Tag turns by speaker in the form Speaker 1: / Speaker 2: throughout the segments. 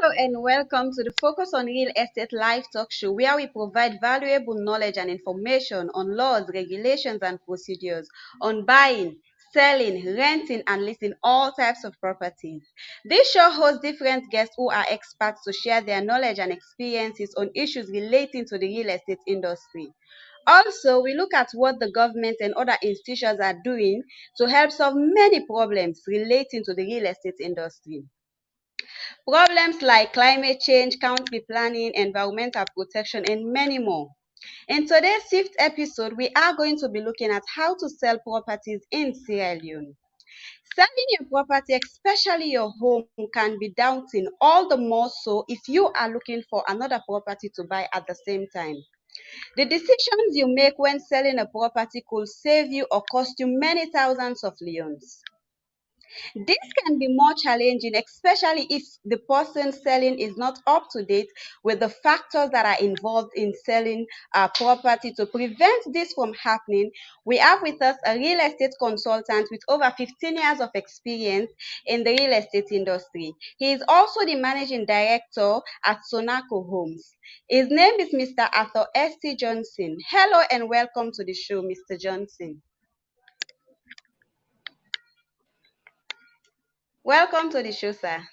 Speaker 1: Hello and welcome to the Focus on Real Estate live talk show where we provide valuable knowledge and information on laws, regulations, and procedures on buying, selling, renting, and leasing all types of properties. This show hosts different guests who are experts to share their knowledge and experiences on issues relating to the real estate industry. Also, we look at what the government and other institutions are doing to help solve many problems relating to the real estate industry. Problems like climate change, county planning, environmental protection, and many more. In today's fifth episode, we are going to be looking at how to sell properties in Sierra Leone. Selling your property, especially your home, can be daunting, all the more so if you are looking for another property to buy at the same time. The decisions you make when selling a property could save you or cost you many thousands of leones. This can be more challenging, especially if the person selling is not up to date with the factors that are involved in selling a property. To prevent this from happening, we have with us a real estate consultant with over 15 years of experience in the real estate industry. He is also the managing director at Sonaco Homes. His name is Mr. Arthur S.T. Johnson. Hello and welcome to the show, Mr. Johnson. Welcome to the show, sir.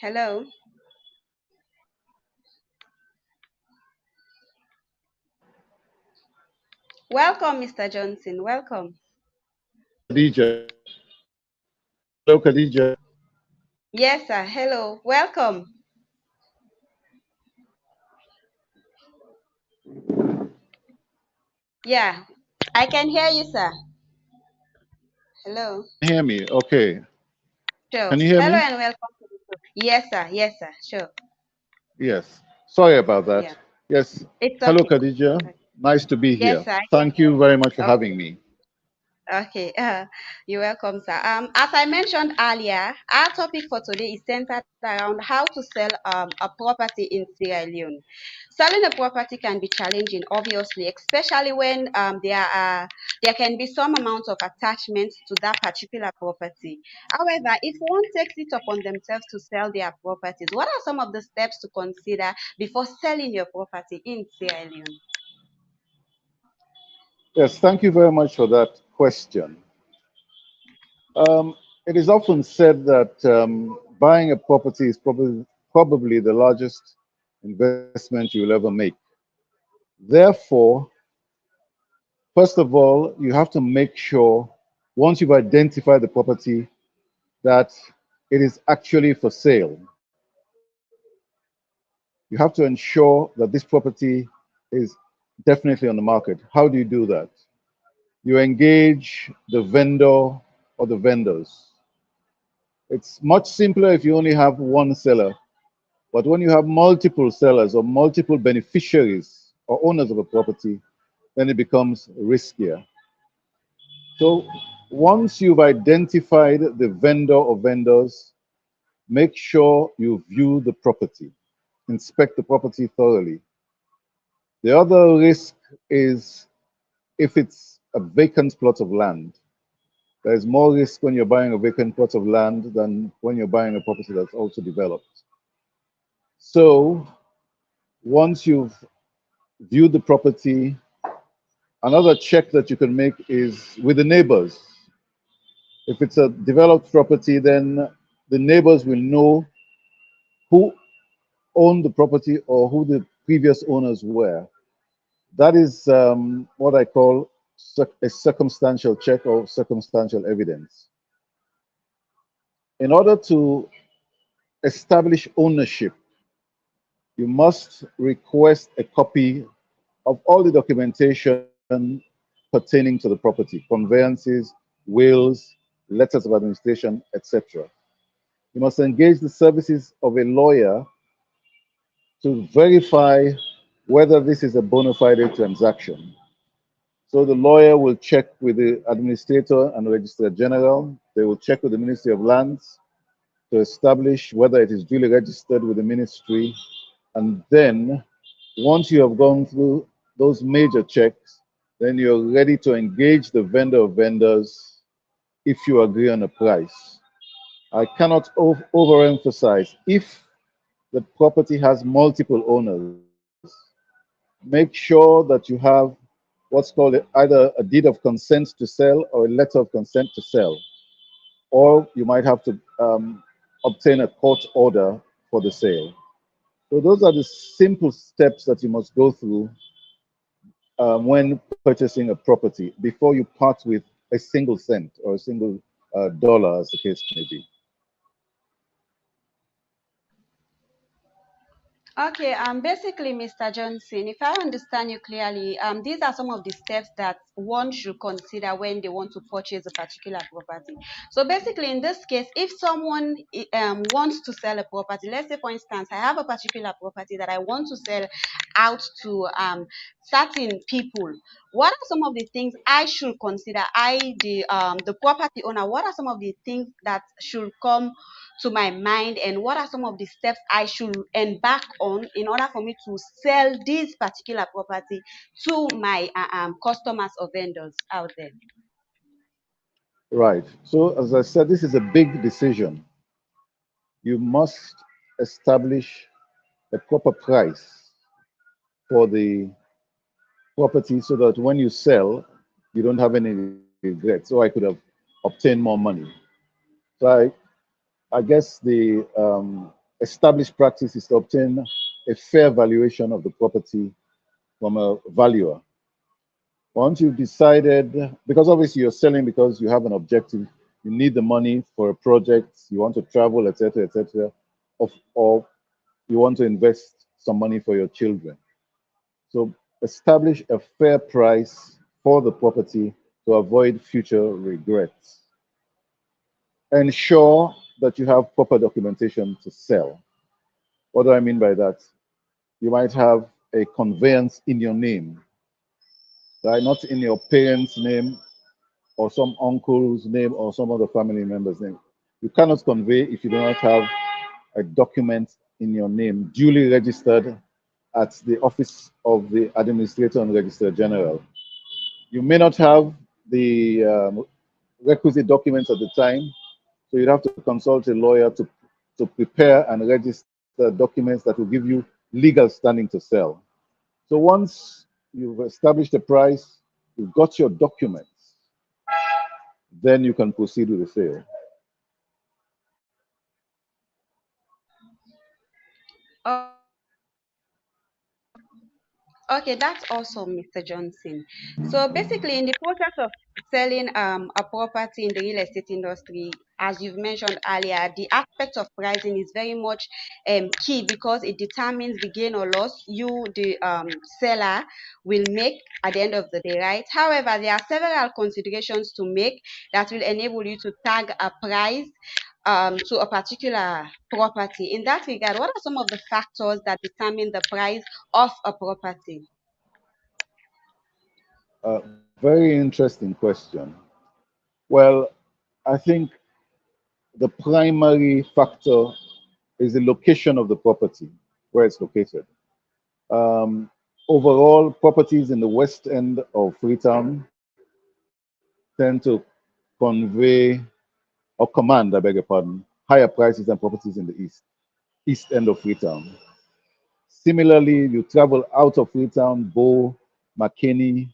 Speaker 1: Hello. Welcome, Mr. Johnson. Welcome.
Speaker 2: Khadija. Hello, Khadija.
Speaker 1: Yes, sir. Hello. Welcome. Yeah, I can hear you, sir. Hello.
Speaker 2: Hear me? Okay.
Speaker 1: Sure.
Speaker 2: Can you hear
Speaker 1: Hello
Speaker 2: me?
Speaker 1: and welcome to the show. Yes, sir. Yes, sir. Sure.
Speaker 2: Yes. Sorry about that.
Speaker 1: Yeah.
Speaker 2: Yes.
Speaker 1: It's
Speaker 2: Hello,
Speaker 1: okay.
Speaker 2: Khadija. Nice to be
Speaker 1: Yes,
Speaker 2: here.
Speaker 1: sir. I can
Speaker 2: Thank
Speaker 1: hear
Speaker 2: you very much for
Speaker 1: you.
Speaker 2: having
Speaker 1: Okay.
Speaker 2: me.
Speaker 1: Okay, you're welcome, sir. As I mentioned earlier, our topic for today is centered around how to sell a property in Sierra Leone. Selling a property can be challenging, obviously, especially when there can be some amount of attachment to that particular property. However, if one takes it upon themselves to sell their properties, what are some of the steps to consider before selling your property in Sierra Leone?
Speaker 2: Yes, thank you very much for that question. Um, it is often said that buying a property is probably the largest investment you'll ever make. Therefore, first of all, you have to make sure once you've identified the property that it is actually for sale. You have to ensure that this property is definitely on the market. How do you do that? You engage the vendor or the vendors. It's much simpler if you only have one seller, but when you have multiple sellers or multiple beneficiaries or owners of a property, then it becomes riskier. So once you've identified the vendor or vendors, make sure you view the property, inspect the property thoroughly. The other risk is if it's a vacant plot of land. There's more risk when you're buying a vacant plot of land than when you're buying a property that's also developed. So once you've viewed the property, another check that you can make is with the neighbors. If it's a developed property, then the neighbors will know who owned the property or who the previous owners were. That is what I call a circumstantial check or circumstantial evidence. In order to establish ownership, you must request a copy of all the documentation pertaining to the property, conveyances, wills, letters of administration, etc. You must engage the services of a lawyer to verify whether this is a bona fide transaction. So the lawyer will check with the administrator and registrar general. They will check with the Ministry of Lands to establish whether it is duly registered with the ministry. And then, once you have gone through those major checks, Then you're ready to engage the vendor of vendors if you agree on a price. I cannot overemphasize, if the property has multiple owners, make sure that you have what's called either a deed of consent to sell or a letter of consent to sell, or you might have to obtain a court order for the sale. So those are the simple steps that you must go through when purchasing a property before you part with a single cent or a single dollar, as the case may be.
Speaker 1: Okay, basically, Mr. Johnson, if I understand you clearly, these are some of the steps that one should consider when they want to purchase a particular property. So basically, in this case, if someone wants to sell a property, let's say, for instance, I have a particular property that I want to sell out to certain people. What are some of the things I should consider? The property owner. What are some of the things that should come to my mind, and what are some of the steps I should embark on in order for me to sell this particular property to my customers or vendors out there?
Speaker 2: Right. So, as I said, this is a big decision. You must establish a proper price for the property so that when you sell, you don't have any regrets. So I could have obtained more money. So I guess the established practice is to obtain a fair valuation of the property from a valuer. Once you've decided, because obviously you're selling because you have an objective, you need the money for a project, you want to travel, etc., or you want to invest some money for your children. So establish a fair price for the property to avoid future regrets. Ensure that you have proper documentation to sell. What do I mean by that? You might have a conveyance in your name, right? Not in your parents' name or some uncle's name or some other family member's name. You cannot convey if you do not have a document in your name duly registered at the office of the administrator and registrar general. You may not have the requisite documents at the time, so you'd have to consult a lawyer to prepare and register documents that will give you legal standing to sell. So once you've established a price, you've got your documents, then you can proceed with the sale.
Speaker 1: Okay, that's awesome, Mr. Johnson. So basically, in the process of selling a property in the real estate industry, as you've mentioned earlier, the aspect of pricing is very much key because it determines the gain or loss you, the seller, will make at the end of the day, right? However, there are several considerations to make that will enable you to tag a price to a particular property. In that regard, what are some of the factors that determine the price of a property?
Speaker 2: Very interesting question. Well, I think the primary factor is the location of the property, where it's located. Um, Overall, properties in the west end of Freetown tend to convey or command, I beg your pardon, higher prices than properties in the east end of Freetown. Similarly, you travel out of Freetown, Bow, McKinney,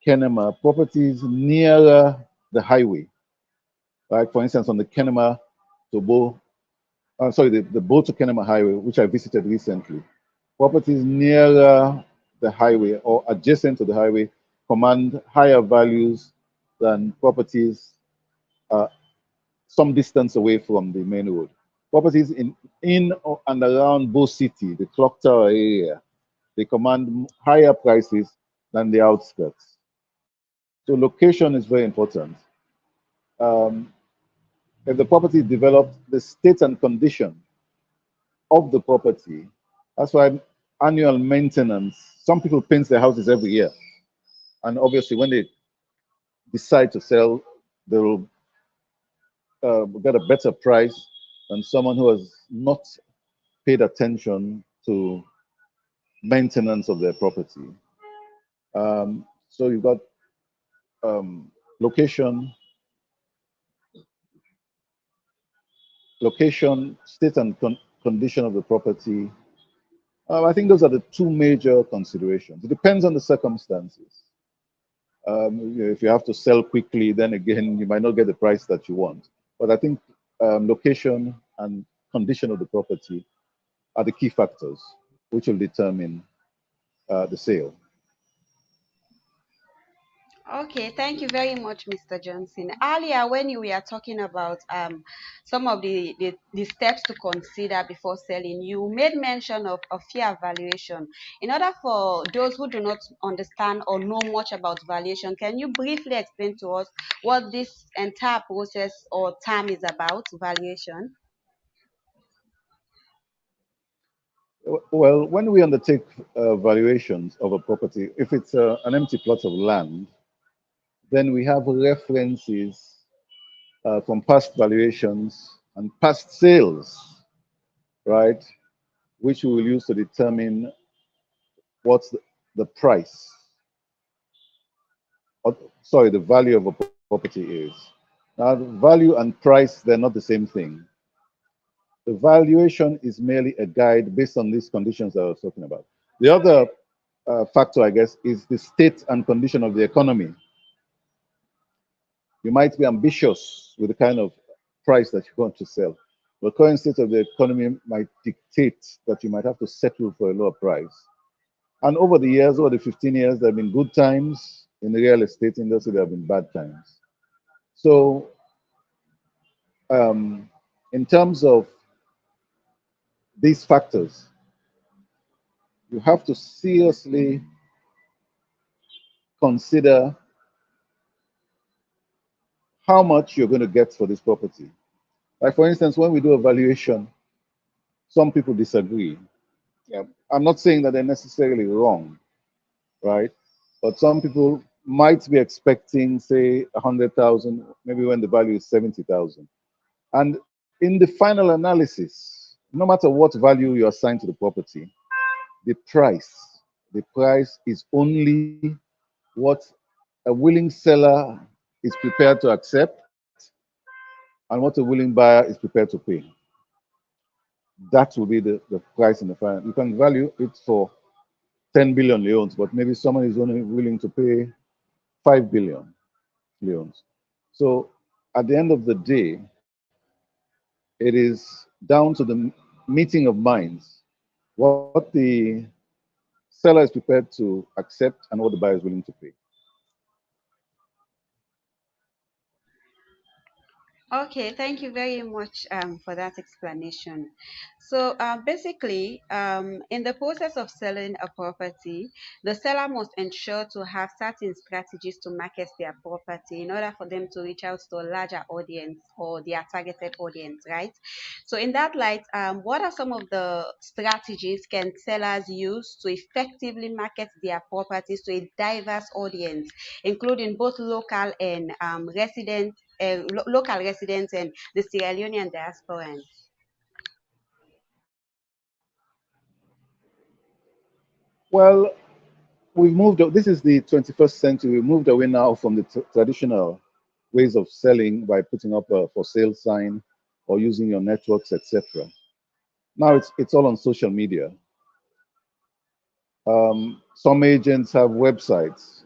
Speaker 2: Kenema, properties nearer the highway, right? For instance, on the Kenema to Bow, sorry, the Bow to Kenema highway, which I visited recently, properties nearer the highway or adjacent to the highway command higher values than properties uh, some distance away from the main road. Properties in and around Bow City, the clock tower area, they command higher prices than the outskirts. So location is very important. Um, if the property is developed, the state and condition of the property, that's why annual maintenance, some people paint their houses every year. And obviously when they decide to sell, they'll get a better price than someone who has not paid attention to maintenance of their property. So you've got um, location, state and condition of the property. I think those are the two major considerations. It depends on the circumstances. If you have to sell quickly, then again, you might not get the price that you want. But I think location and condition of the property are the key factors which will determine the sale.
Speaker 1: Okay, thank you very much, Mr. Johnson. Earlier, when you were talking about some of the steps to consider before selling, you made mention of fair valuation. In order for those who do not understand or know much about valuation, can you briefly explain to us what this entire process or term is about, valuation?
Speaker 2: Well, when we undertake valuations of a property, if it's an empty plot of land, then we have references from past valuations and past sales, right? Which we will use to determine what's the price, or, sorry, the value of a property is. Now, the value and price, they're not the same thing. The valuation is merely a guide based on these conditions that I was talking about. The other factor, I guess, is the state and condition of the economy. You might be ambitious with the kind of price that you want to sell. The current state of the economy might dictate that you might have to settle for a lower price. And over the years, over the 15 years, there have been good times in the real estate industry, there have been bad times. So, um, in terms of these factors, you have to seriously consider how much you're going to get for this property. Like, for instance, when we do a valuation, some people disagree. Yeah. I'm not saying that they're necessarily wrong, right? But some people might be expecting, say, 100,000, maybe when the value is 70,000. And in the final analysis, no matter what value you assign to the property, the price, the price is only what a willing seller is prepared to accept and what a willing buyer is prepared to pay. That will be the price in the final. You can value it for 10 billion leons, but maybe someone is only willing to pay 5 billion leons. So at the end of the day, it is down to the meeting of minds, what the seller is prepared to accept and what the buyer is willing to pay.
Speaker 1: Okay, thank you very much for that explanation. So basically, in the process of selling a property, the seller must ensure to have certain strategies to market their property in order for them to reach out to a larger audience or their targeted audience, right? So in that light, what are some of the strategies can sellers use to effectively market their properties to a diverse audience, including both local and local residents and the Sierra Leonean diasporans?
Speaker 2: Well, we've moved, this is the 21st century. We've moved away now from the traditional ways of selling by putting up a for sale sign or using your networks, etc. Now it's all on social media. Some agents have websites.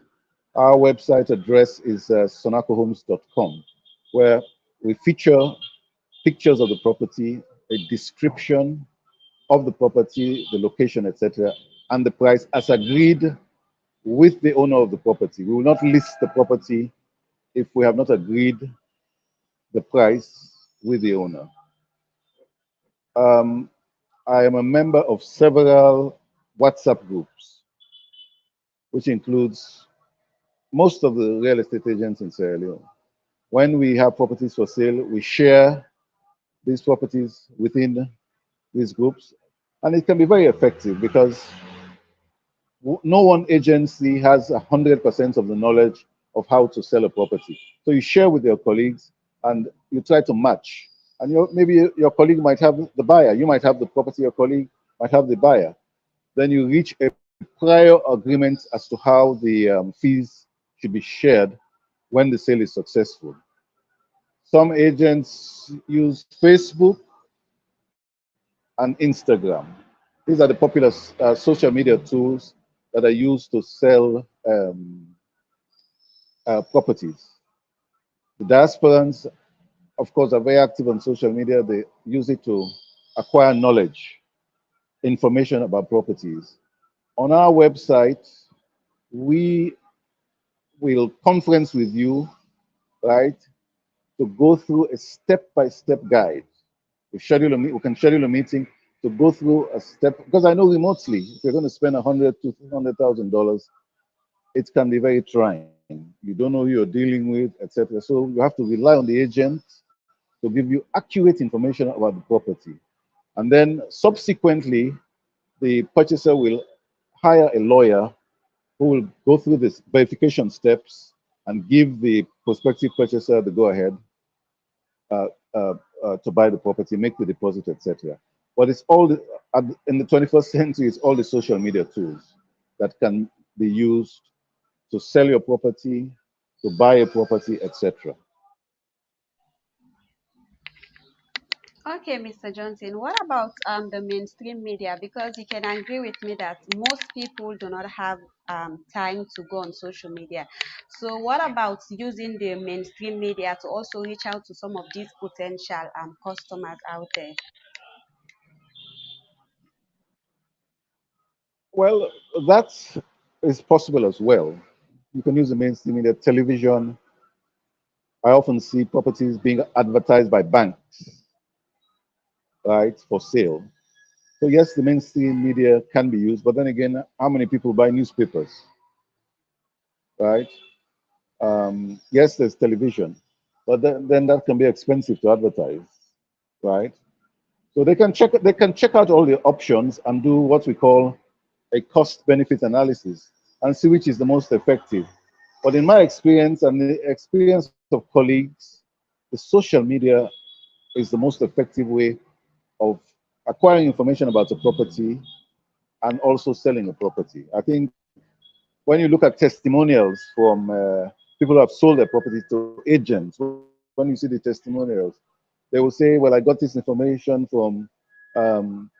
Speaker 2: Our website address is sonacohomes.com, where we feature pictures of the property, a description of the property, the location, etc., and the price as agreed with the owner of the property. We will not list the property if we have not agreed the price with the owner. Um, I am a member of several WhatsApp groups, which includes most of the real estate agents in Sierra Leone. When we have properties for sale, we share these properties within these groups, and it can be very effective because no one agency has 100% of the knowledge of how to sell a property. So you share with your colleagues and you try to match. And maybe your colleague might have the buyer. You might have the property, your colleague might have the buyer. Then you reach a prior agreements as to how the fees should be shared when the sale is successful. Some agents use Facebook and Instagram. These are the popular social media tools that are used to sell properties. The diasporans, of course, are very active on social media. They use it to acquire knowledge, information about properties. On our website, we will conference with you, right, to go through a step-by-step guide. We can schedule a meeting to go through a step, because I know remotely, if you're going to spend $100,000 to $200,000, it can be very trying. You don't know who you're dealing with, etc. So you have to rely on the agent to give you accurate information about the property. And then subsequently, the purchaser will hire a lawyer who will go through this verification steps and give the prospective purchaser the go ahead uh, uh, to buy the property, make the deposit, etc. But it's all in the 21st century. It's all the social media tools that can be used to sell your property, to buy a property, etc.
Speaker 1: Okay, Mr. Johnson, what about the mainstream media? Because you can agree with me that most people do not have time to go on social media. So, what about using the mainstream media to also reach out to some of these potential customers out there?
Speaker 2: Well, that is possible as well. You can use the mainstream media, television. I often see properties being advertised by banks, right, for sale. So yes, the mainstream media can be used, but then again, how many people buy newspapers, right? Yes, there's television, but then that can be expensive to advertise, right? So they can check out all the options and do what we call a cost benefit analysis and see which is the most effective. But in my experience and the experience of colleagues, the social media is the most effective way of acquiring information about a property and also selling a property. I think when you look at testimonials from people who have sold their property to agents, when you see the testimonials, they will say, "Well, I got this information from um,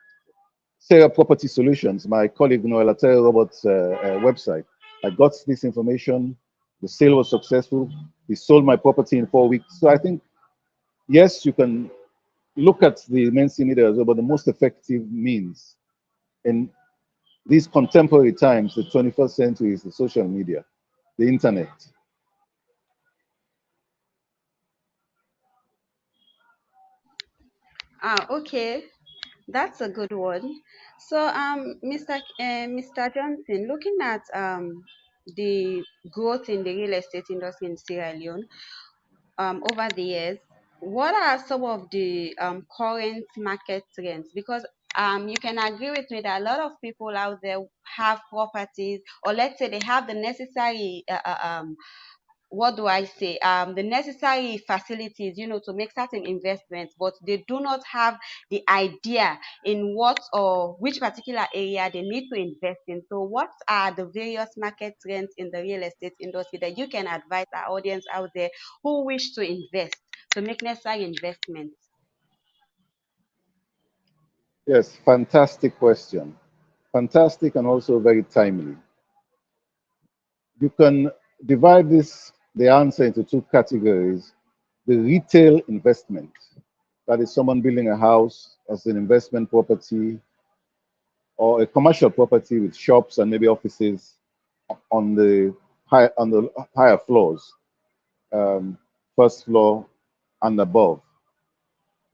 Speaker 2: Sarah Property Solutions, my colleague Noel Terry Roberts' website. I got this information. The sale was successful. He sold my property in 4 weeks." So I think yes, you can look at the mainstream media as well, but the most effective means in these contemporary times, the 21st century, is the social media, the internet.
Speaker 1: Okay, that's a good one. So, Mr. Johnson, looking at the growth in the real estate industry in Sierra Leone, over the years, what are some of the current market trends? Because you can agree with me that a lot of people out there have properties, or let's say they have the necessary what do I say? The necessary facilities, to make certain investments, but they do not have the idea in what or which particular area they need to invest in. So, what are the various market trends in the real estate industry that you can advise our audience out there who wish to invest, to make necessary investments?
Speaker 2: Yes, fantastic question. Fantastic and also very timely. You can divide the answer into two categories. The retail investment, that is someone building a house as an investment property or a commercial property with shops and maybe offices on the higher floors, um, first floor and above.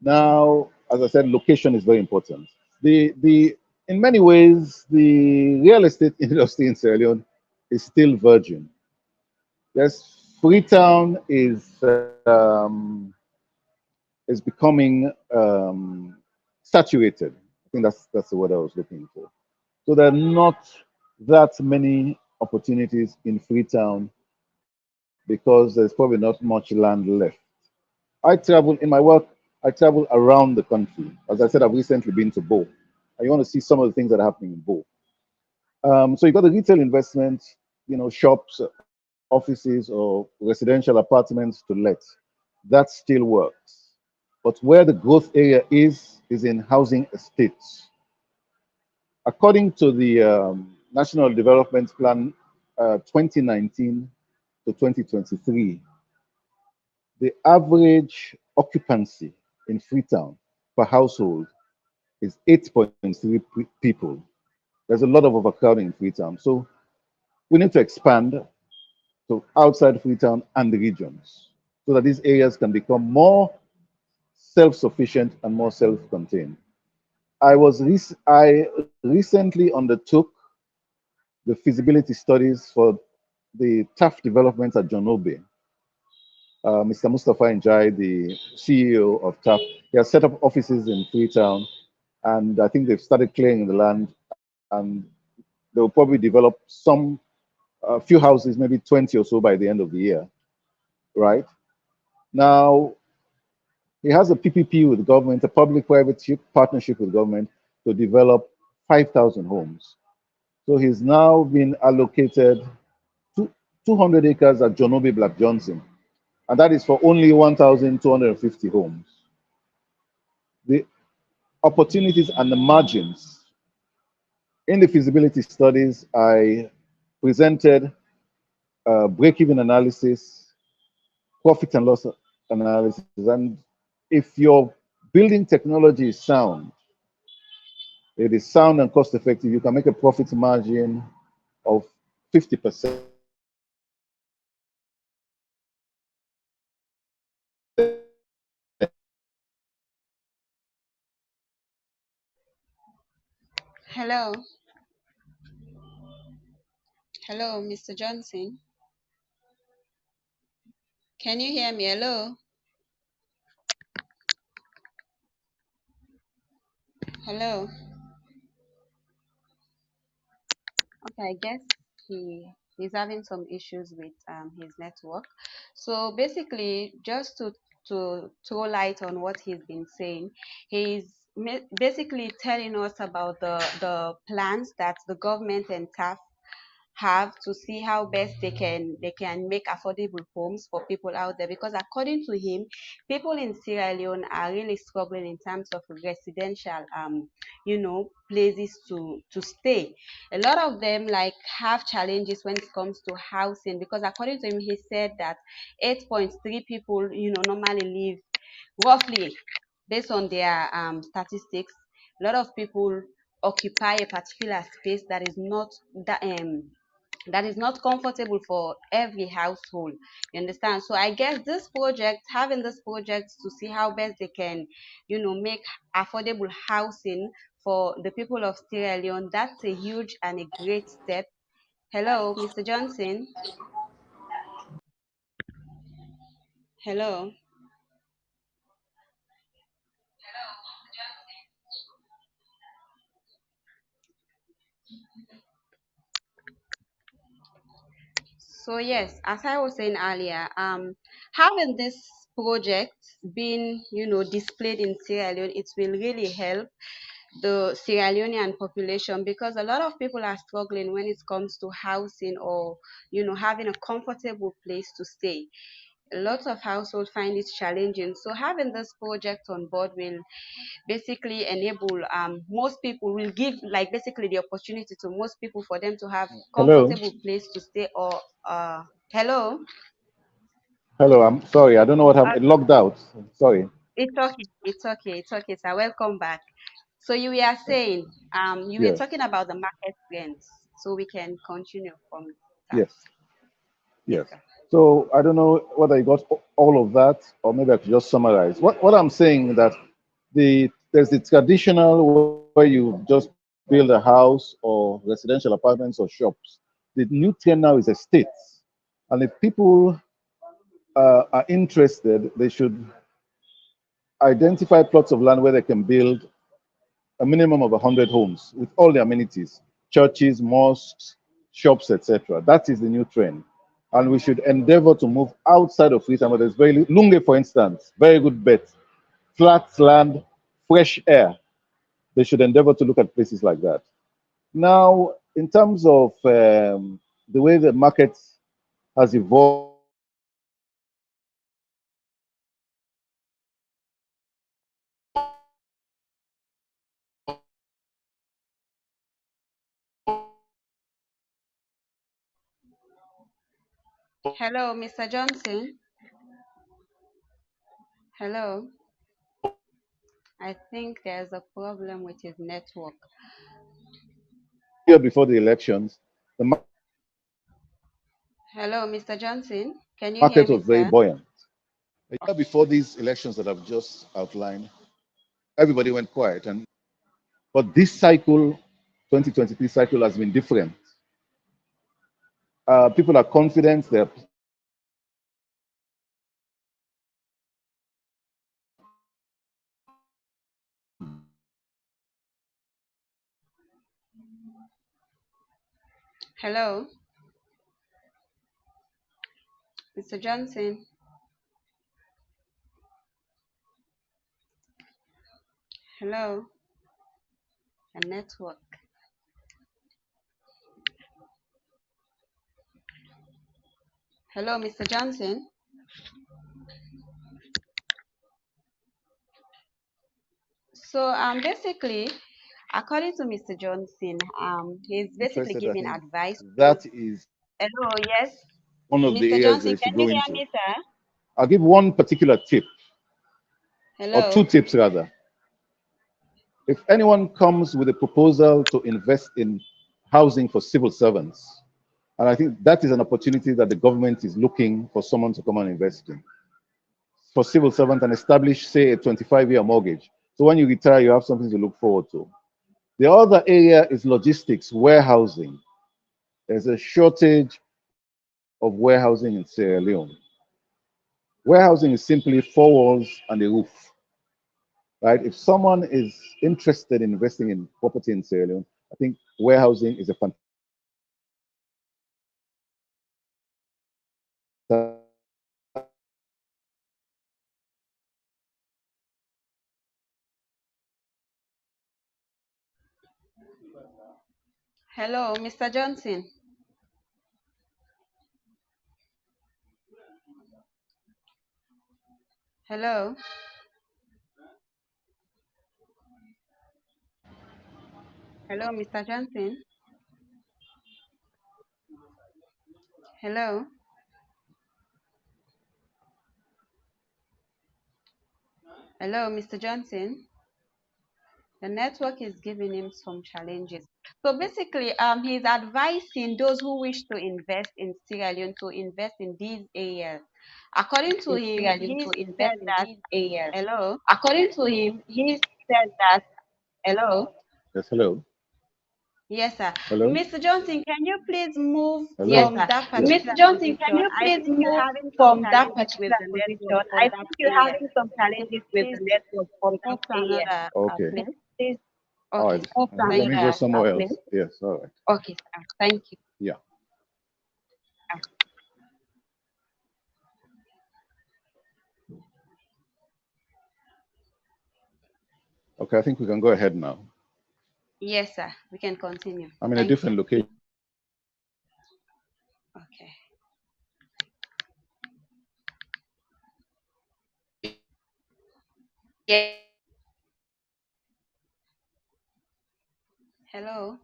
Speaker 2: Now, as I said, location is very important. The In many ways, the real estate industry in Sierra Leone is still virgin. Yes, Freetown is becoming saturated. I think that's the word I was looking for. So there are not that many opportunities in Freetown because there's probably not much land left. I travel in my work. I travel around the country. As I said, I've recently been to Bo. And you want to see some of the things that are happening in Bo. So you got the retail investment, shops, offices, or residential apartments to let. That still works. But where the growth area is in housing estates. According to the National Development Plan 2019 to 2023, the average occupancy in Freetown per household is 8.3 people. There's a lot of overcrowding in Freetown. So we need to expand to outside Freetown and the regions so that these areas can become more self-sufficient and more self-contained. I recently undertook the feasibility studies for the TAF development at John Obey. Mr. Mustafa Njai, the CEO of TAF, he has set up offices in Freetown, and I think they've started clearing the land, and they will probably develop some a few houses, maybe 20 or so by the end of the year, right? Now, he has a PPP with the government, a public-private partnership with government to develop 5,000 homes. So he's now been allocated 200 acres at Jonobi Black Johnson, and that is for only 1,250 homes. The opportunities and the margins in the feasibility studies, I presented break-even analysis, profit and loss analysis. And if your building technology is sound, it is sound and cost effective, you can make a profit margin of 50%.
Speaker 1: Hello, hello, Mr. Johnson. Can you hear me? Hello, hello. Okay, I guess he's having some issues with his network. So basically, just to throw light on what he's been saying, he's basically telling us about the plans that the government and TAF have to see how best they can make affordable homes for people out there, because according to him, people in Sierra Leone are really struggling in terms of residential places to stay. A lot of them like have challenges when it comes to housing, because according to him, he said that 8.3 people normally live, roughly, based on their statistics. A lot of people occupy a particular space that is not comfortable for every household. You understand? So I guess having this project to see how best they can make affordable housing for the people of Sierra Leone, that's a huge and a great step. Hello, Mr. Johnson. Hello. So yes, as I was saying earlier, having this project being displayed in Sierra Leone, it will really help the Sierra Leonean population, because a lot of people are struggling when it comes to housing, or having a comfortable place to stay. A lot of households find it challenging. So having this project on board will basically enable most people, will give like basically the opportunity to most people for them to have
Speaker 2: Hello?
Speaker 1: comfortable place to stay. Or hello.
Speaker 2: Hello, I'm sorry. I don't know what happened. It logged out. Sorry.
Speaker 1: It's okay. It's okay. It's okay, sir. Welcome back. So you were saying, you were
Speaker 2: Yes,
Speaker 1: talking about the market trends, so we can continue from that.
Speaker 2: yes,
Speaker 1: Yes,
Speaker 2: yes.
Speaker 1: sir.
Speaker 2: So I don't know whether you got all of that, or maybe I could just summarize. What I'm saying that there's the traditional where you just build a house or residential apartments or shops. The new trend now is estates, and if people are interested, they should identify plots of land where they can build a minimum of 100 homes with all the amenities, churches, mosques, shops, etc. That is the new trend. And we should endeavor to move outside of Freetown, but there's very Lunge, for instance, very good bet. Flat land, fresh air. They should endeavor to look at places like that. Now, in terms of the way the market has evolved in the last 10
Speaker 1: Hello, Mr. Johnson. Hello. I think there's a problem with his network.
Speaker 2: year before the elections, the market was very buoyant.
Speaker 1: Hello, Mr. Johnson.
Speaker 2: A
Speaker 1: Can
Speaker 2: year
Speaker 1: you hear
Speaker 2: before
Speaker 1: me,
Speaker 2: these
Speaker 1: sir?
Speaker 2: elections that I've just outlined, everybody went quiet. But this cycle, 2023 cycle, has been different. People are confident. They're
Speaker 1: Hello, Mr. Johnson. Hello, a network. Hello, Mr. Johnson. So, basically, according to Mr. Johnson, he's basically
Speaker 2: interested. I
Speaker 1: giving
Speaker 2: think
Speaker 1: advice to those.
Speaker 2: that is
Speaker 1: Hello, yes,
Speaker 2: one of the
Speaker 1: Mr.
Speaker 2: areas
Speaker 1: Johnson.
Speaker 2: they
Speaker 1: Can
Speaker 2: should
Speaker 1: you
Speaker 2: go
Speaker 1: hear
Speaker 2: into.
Speaker 1: me, sir?
Speaker 2: I'll give one particular tip, or two
Speaker 1: Hello.
Speaker 2: tips rather. If anyone comes with a proposal to invest in housing for civil servants, and I think that is an opportunity that the government is looking for someone to come and invest in, for civil servants and establish, say, a 25-year mortgage. So when you retire, you have something to look forward to. The other area is logistics, warehousing. There's a shortage of warehousing in Sierra Leone. Warehousing is simply four walls and a roof, right? If someone is interested in investing in property in Sierra Leone, I think warehousing is a
Speaker 1: Hello, Mr. Johnson. Hello. Hello, Mr. Johnson. Hello. Hello, Mr. Johnson. The network is giving him some challenges. So basically, he's advising those who wish to invest in Sierra Leone to invest in these areas. According to
Speaker 2: in
Speaker 1: him,
Speaker 2: Sierra Leone
Speaker 1: he
Speaker 2: to invest
Speaker 1: said
Speaker 2: in
Speaker 1: that,
Speaker 2: these areas.
Speaker 1: hello,
Speaker 2: According to him, he said that, hello? Yes, hello.
Speaker 1: yes, sir.
Speaker 2: Hello?
Speaker 1: Mr. Johnson, can you please move
Speaker 2: Hello? Yes,
Speaker 1: from
Speaker 2: sir.
Speaker 1: that
Speaker 2: Yes.
Speaker 1: particular
Speaker 2: Mr. Johnson, can
Speaker 1: position?
Speaker 2: you
Speaker 1: I
Speaker 2: please
Speaker 1: think you're
Speaker 2: move
Speaker 1: having some
Speaker 2: from that
Speaker 1: challenges with
Speaker 2: particular
Speaker 1: the
Speaker 2: position?
Speaker 1: network from
Speaker 2: I
Speaker 1: that
Speaker 2: think you're
Speaker 1: area.
Speaker 2: having some
Speaker 1: Could you
Speaker 2: challenges with the
Speaker 1: please
Speaker 2: network from that
Speaker 1: move to
Speaker 2: area.
Speaker 1: another
Speaker 2: Okay.
Speaker 1: place?
Speaker 2: Please, all
Speaker 1: Okay,
Speaker 2: right.
Speaker 1: sir.
Speaker 2: Let
Speaker 1: Thank
Speaker 2: me
Speaker 1: you.
Speaker 2: go somewhere else. Yes, all right. Okay, sir. Thank you. Yeah. Okay, I think we can go ahead now.
Speaker 1: Yes, sir. We can continue.
Speaker 2: I'm in a
Speaker 1: Thank you.
Speaker 2: different location.
Speaker 1: Okay. Hello,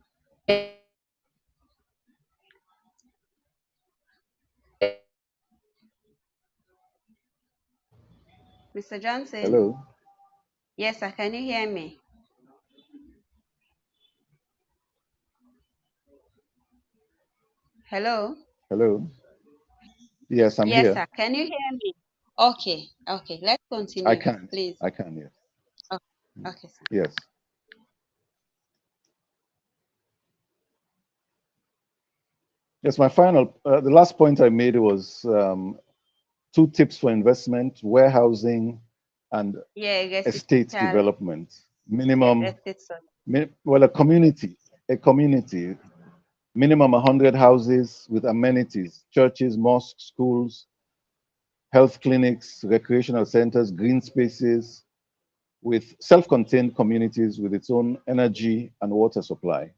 Speaker 1: Mr. Johnson.
Speaker 2: Hello?
Speaker 1: Yes, sir. Can you hear me? Hello.
Speaker 2: Hello? Yes, I'm
Speaker 1: Yes,
Speaker 2: here.
Speaker 1: sir. Can you hear me? Okay. Okay. Let's
Speaker 2: I
Speaker 1: continue,
Speaker 2: can't.
Speaker 1: please.
Speaker 2: I can, yes.
Speaker 1: Oh, okay, sir.
Speaker 2: Yes. Yes, my final, the last point I made was two tips for investment, warehousing and
Speaker 1: Yeah,
Speaker 2: estate
Speaker 1: residential.
Speaker 2: development.
Speaker 1: Yes,
Speaker 2: Minimum,
Speaker 1: estate. Sorry.
Speaker 2: well, a community, minimum 100 houses with amenities, churches, mosques, schools, health clinics, recreational centers, green spaces, with self-contained communities with its own energy and water supply.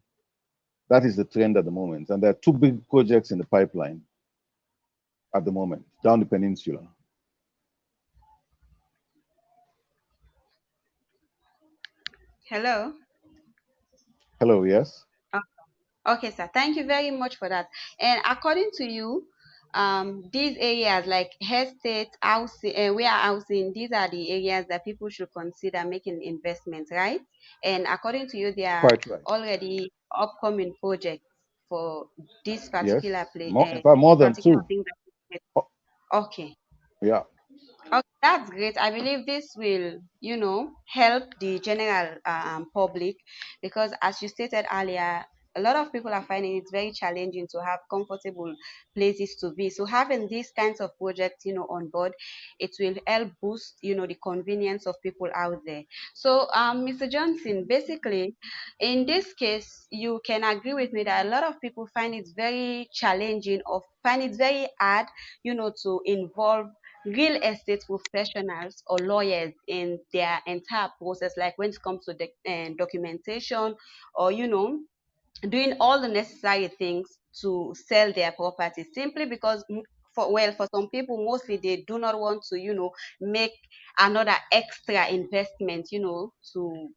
Speaker 2: That is the trend at the moment. And there are two big projects in the pipeline at the moment down the peninsula.
Speaker 1: Hello.
Speaker 2: Hello, yes?
Speaker 1: Okay, sir. Thank you very much for that. And according to you, these areas like estate, housing, warehousing, these are the areas that people should consider making investments, right? And according to you, there are
Speaker 2: Quite right.
Speaker 1: already upcoming projects for this particular
Speaker 2: Yes.
Speaker 1: place,
Speaker 2: More, in fact, more than
Speaker 1: particular
Speaker 2: two.
Speaker 1: thing that.
Speaker 2: Oh,
Speaker 1: Okay.
Speaker 2: yeah.
Speaker 1: Okay, that's great. I believe this will, help the general public because, as you stated earlier, a lot of people are finding it very challenging to have comfortable places to be. So having these kinds of projects, on board, it will help boost, the convenience of people out there. So, Mr. Johnson, basically, in this case, you can agree with me that a lot of people find it very challenging or find it very hard, to involve real estate professionals or lawyers in their entire process, like when it comes to the documentation or doing all the necessary things to sell their property simply because for some people mostly they do not want to make another extra investment to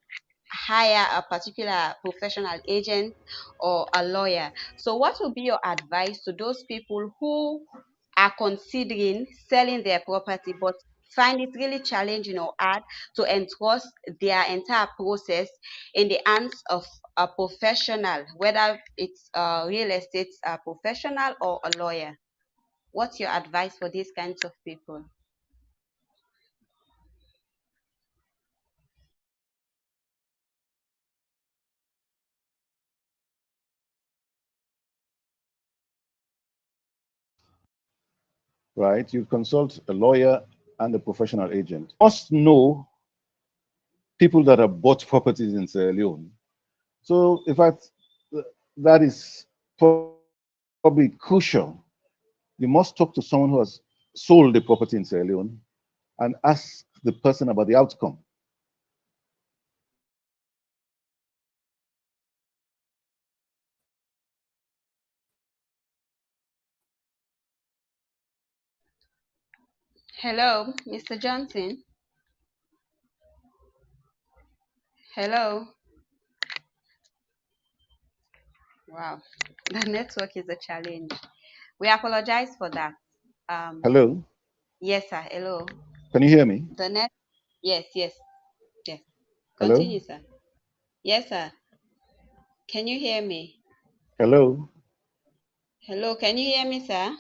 Speaker 1: hire a particular professional agent or a lawyer. So, what would be your advice to those people who are considering selling their property but find it really challenging or hard to entrust their entire process in the hands of a professional, whether it's a real estate professional or a lawyer? What's your advice for these kinds of people?
Speaker 2: Right. You consult a lawyer and a professional agent. You must know people that have bought properties in Sierra Leone. So, in fact, that is probably crucial. You must talk to someone who has sold the property in Sierra Leone and ask the person about the outcome.
Speaker 1: Hello, Mr. Johnson. Hello. Wow, the network is a challenge. We apologize for that. Um,
Speaker 2: Hello,
Speaker 1: yes, sir. Hello.
Speaker 2: can you hear me?
Speaker 1: The net. Yes, yes, yes.
Speaker 2: Hello,
Speaker 1: Continue, sir. Yes, sir. Can you hear me?
Speaker 2: hello,
Speaker 1: Hello. Can you hear me, sir?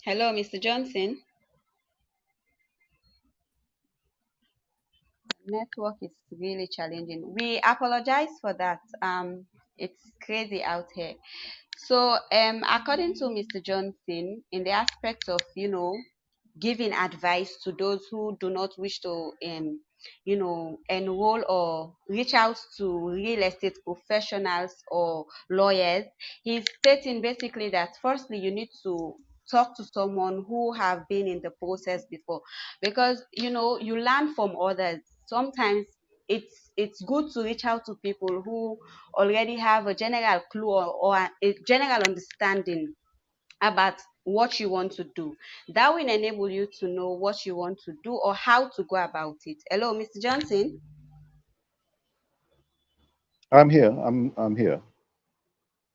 Speaker 1: Hello, Mr. Johnson. Network is really challenging. We apologize for that. It's crazy out here. So, according to Mr. Johnson, in the aspect of giving advice to those who do not wish to enroll or reach out to real estate professionals or lawyers, he's stating basically that firstly you need to talk to someone who have been in the process before because you learn from others. Sometimes it's good to reach out to people who already have a general clue or a general understanding about what you want to do. That will enable you to know what you want to do or how to go about it. Hello, Mr. Johnson.
Speaker 2: I'm here. I'm here.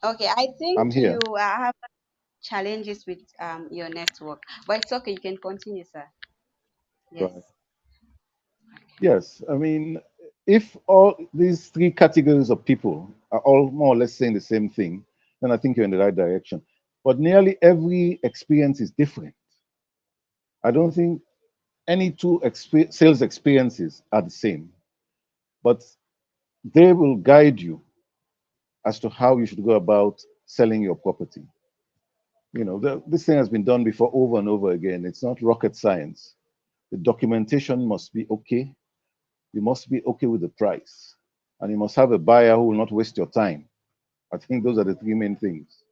Speaker 1: Okay, I
Speaker 2: I'm
Speaker 1: think
Speaker 2: here.
Speaker 1: you have challenges with your network, but it's okay. You can continue, sir. Yes.
Speaker 2: Right. Yes. I mean, if all these three categories of people are all more or less saying the same thing, then I think you're in the right direction. But nearly every experience is different. I don't think any two sales experiences are the same, but they will guide you as to how you should go about selling your property. This thing has been done before over and over again. It's not rocket science. The documentation must be okay. You must be okay with the price. And you must have a buyer who will not waste your time. I think those are the three main things.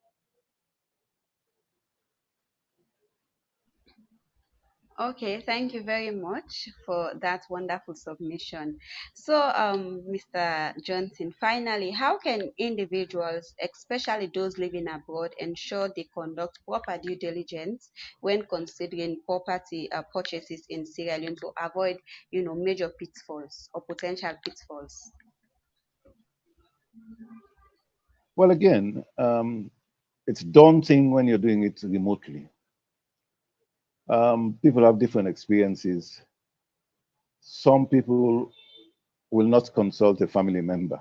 Speaker 1: Okay, thank you very much for that wonderful submission. So, Mr. Johnson, finally, how can individuals, especially those living abroad, ensure they conduct proper due diligence when considering property purchases in Sierra Leone to avoid, major pitfalls or potential pitfalls?
Speaker 2: Well, again, it's daunting when you're doing it remotely. People have different experiences. Some people will not consult a family member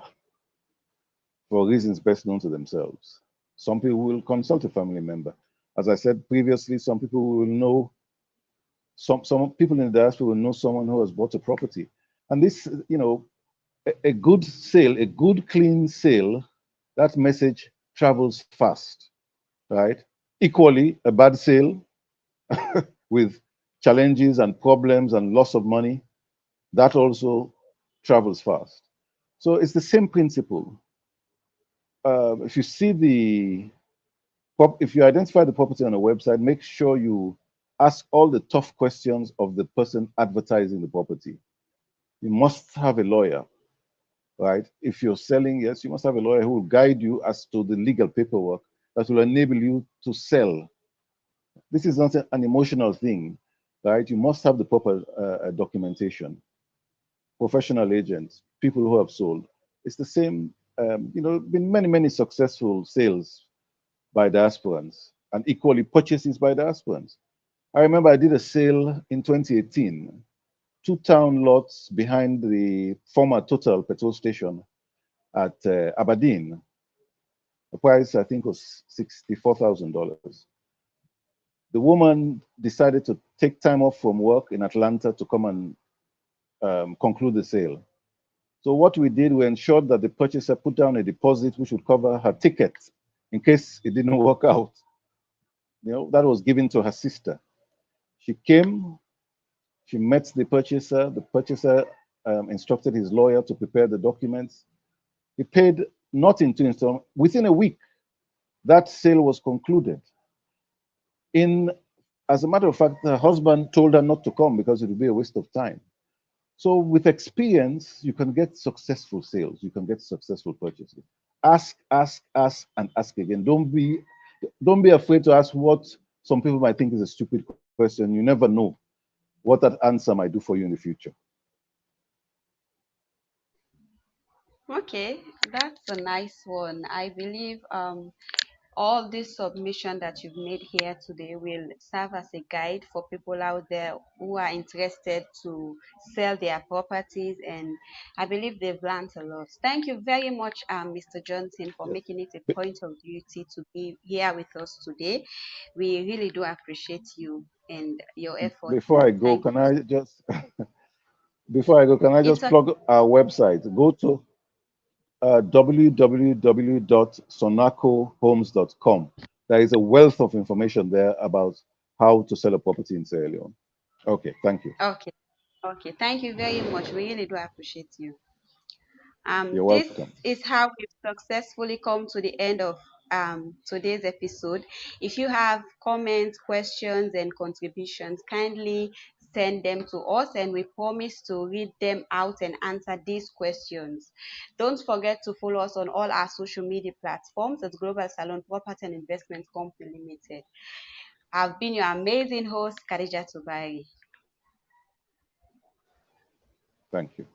Speaker 2: for reasons best known to themselves. Some people will consult a family member. As I said previously, some people will know, some people in the diaspora will know someone who has bought a property. And this, a good sale, a good clean sale, that message travels fast, right? Equally, a bad sale with challenges and problems and loss of money, that also travels fast. So it's the same principle. If you see if you identify the property on a website, make sure you ask all the tough questions of the person advertising the property. You must have a lawyer, right? If you're selling, yes, you must have a lawyer who will guide you as to the legal paperwork that will enable you to sell. This is not an emotional thing, right? You must have the proper documentation. Professional agents, people who have sold. It's the same, been many, many successful sales by diasporans and equally purchases by diasporans. I remember I did a sale in 2018, two town lots behind the former Total petrol station at Aberdeen. The price, I think, was $64,000. The woman decided to take time off from work in Atlanta to come and conclude the sale. So what we did, we ensured that the purchaser put down a deposit which would cover her ticket in case it didn't work out. That was given to her sister. She came, she met the purchaser. The purchaser instructed his lawyer to prepare the documents. He paid not in two installments. Within a week, that sale was concluded. As a matter of fact, her husband told her not to come because it would be a waste of time. So with experience, you can get successful sales. You can get successful purchases. Ask, ask, ask, and ask again. Don't be afraid to ask what some people might think is a stupid question. You never know what that answer might do for you in the future.
Speaker 1: Okay, that's a nice one. I believe all this submission that you've made here today will serve as a guide for people out there who are interested to sell their properties, and I believe they've learned a lot. Thank you very much, Mr. Johnson, for
Speaker 2: Yes.
Speaker 1: making it a point of duty to be here with us today. We really do appreciate you and your efforts.
Speaker 2: Before I go,
Speaker 1: Thank
Speaker 2: can
Speaker 1: you.
Speaker 2: I just before I go, can I
Speaker 1: It's
Speaker 2: just
Speaker 1: a
Speaker 2: plug our website? Go to www.sonacohomes.com. There is a wealth of information there about how to sell a property in Sierra Leone. Okay, thank you.
Speaker 1: okay. Okay, thank you very much. We really do appreciate you.
Speaker 2: You're
Speaker 1: This
Speaker 2: welcome.
Speaker 1: is how we've successfully come to the end of today's episode. If you have comments, questions, and contributions, kindly send them to us, and we promise to read them out and answer these questions. Don't forget to follow us on all our social media platforms at Global Salon Property and Investment Company Limited. I've been your amazing host, Khadija Tubari.
Speaker 2: Thank you.